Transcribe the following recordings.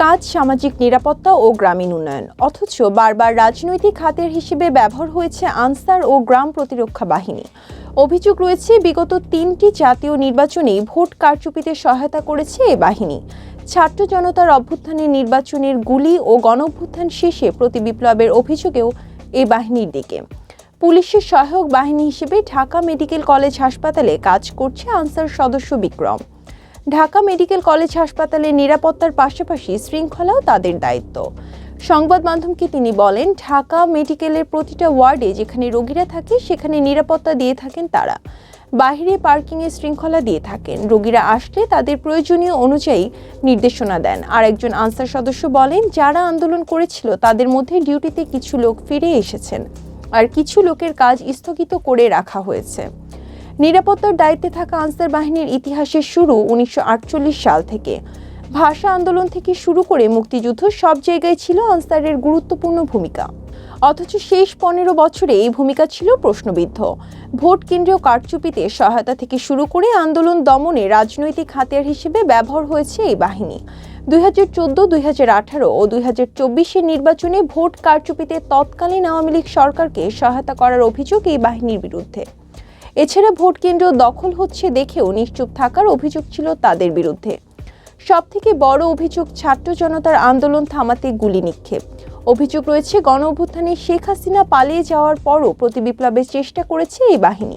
কাজ সামাজিক নিরাপত্তা ও গ্রামীণ উন্নয়ন, অথচ বারবার রাজনৈতিক হাতিয়ার হিসেবে ব্যবহার হয়েছে আনসার ও গ্রাম প্রতিরক্ষা বাহিনী। অভিযোগ রয়েছে বিগত 3টি জাতীয় নির্বাচনেই ভোট কারচুপিতে সহায়তা করেছে এই বাহিনী। ছাত্র জনতার অভ্যুত্থানের নির্বাচনের গুলি ও গণঅভ্যুত্থান শেষে প্রতিবিপ্লবের অভিযোগেও এই বাহিনীর দিকে। পুলিশের সহায়ক বাহিনী হিসেবে ঢাকা মেডিকেল কলেজ হাসপাতালে কাজ করছে আনসার সদস্য বিক্রম। ঢাকা মেডিকেল কলেজ হাসপাতালের নিরাপত্তার পাশাপাশি শৃঙ্খলাও তাদের দায়িত্ব। সংবাদ মাধ্যমকে তিনি বলেন, ঢাকা মেডিকেলের প্রতিটা ওয়ার্ডে যেখানে রোগীরা থাকে সেখানে নিরাপত্তা দিয়ে থাকেন তারা। বাইরে পার্কিংয়ে শৃঙ্খলা দিয়ে থাকেন। রোগীরা আসলে তাদের প্রয়োজনীয় অনুযায়ী নির্দেশনা দেন। আর একজন আনসার সদস্য বলেন, যারা আন্দোলন করেছিল তাদের মধ্যে ডিউটিতে কিছু লোক ফিরে এসেছেন, আর কিছু লোকের কাজ স্থগিত করে রাখা হয়েছে। নিরাপত্তার দায়িত্বে থাকা আনসার বাহিনীর ইতিহাসের শুরু 1948 সাল থেকে। ভাষা আন্দোলন থেকে শুরু করে মুক্তিযুদ্ধ সব জায়গায় ছিল আনসারের গুরুত্বপূর্ণ ভূমিকা। অথচ শেষ 15 বছরে এই ভূমিকা ছিল প্রশ্নবিদ্ধ। ভোট কেন্দ্রীয় কারচুপিতে সহায়তা থেকে শুরু করে আন্দোলন দমনে রাজনৈতিক হাতিয়ার হিসেবে ব্যবহার হয়েছে এই বাহিনী। 2014, 2018 ও 2024 নির্বাচনে ভোট কারচুপিতে তৎকালীন আওয়ামী লীগ সরকারকে সহায়তা করার অভিযোগ এই বাহিনীর বিরুদ্ধে। এছাড়া ভোট কেন্দ্র দখল হচ্ছে দেখেও নিশ্চুপ থাকার অভিযোগ ছিল তাদের বিরুদ্ধে। সবথেকে বড় অভিযোগ ছাত্র জনতার আন্দোলন থামাতে গুলি নিক্ষেপ। অভিযোগ রয়েছে গণঅভ্যুত্থানে শেখ হাসিনা পালিয়ে যাওয়ার পরও প্রতিবিপ্লবের চেষ্টা করেছে এই বাহিনী।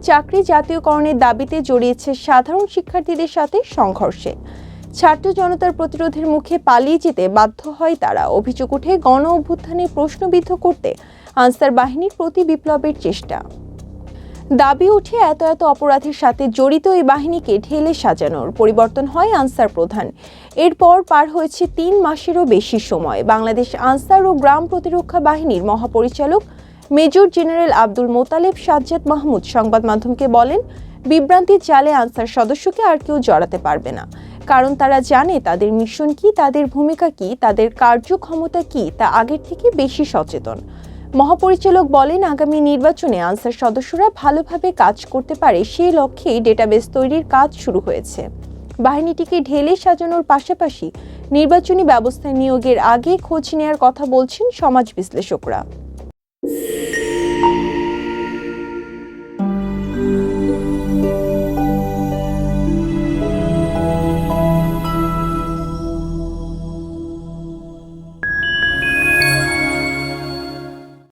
চাকরি জাতীয়করণের দাবিতে জড়িয়েছে সাধারণ শিক্ষার্থীদের সাথে সংঘর্ষে। ছাত্র জনতার প্রতিরোধের মুখে পালিয়ে যেতে বাধ্য হয় তারা। অভিযোগ ওঠে গণঅভ্যুত্থানে প্রশ্নবিদ্ধ করতে আনসার বাহিনীর প্রতিবিপ্লবের চেষ্টা। দাবি উঠে এত অপরাধের সাথে জড়িত এই বাহিনীকে ঢেলে সাজানোর। পরিবর্তন হয় আনসার প্রধান। এরপর পার হয়েছে 3 মাসেরও বেশি সময়। বাংলাদেশ আনসার ও গ্রাম প্রতিরক্ষা বাহিনীর মহাপরিচালক মেজর জেনারেল আব্দুল মোতালেব সাজ্জাদ মাহমুদ সংবাদ মাধ্যমকে বলেন, বিভ্রান্তির জালে আনসার সদস্যকে আর কেউ জড়াতে পারবে না। কারণ তারা জানে তাদের মিশন কি, তাদের ভূমিকা কি, তাদের কার্যক্ষমতা কি, তা আগের থেকে বেশি সচেতন। মহাপরিচালক বলেন, আগামী নির্বাচনে আনসার সদস্যরা ভালোভাবে কাজ করতে পারে সেই লক্ষ্যেই ডেটাবেস তৈরির কাজ শুরু হয়েছে। বাহিনীটিকে ঢেলে সাজানোর পাশাপাশি নির্বাচনী ব্যবস্থা নিয়োগের আগে খোঁজ নেওয়ার কথা বলছেন সমাজ বিশ্লেষকরা।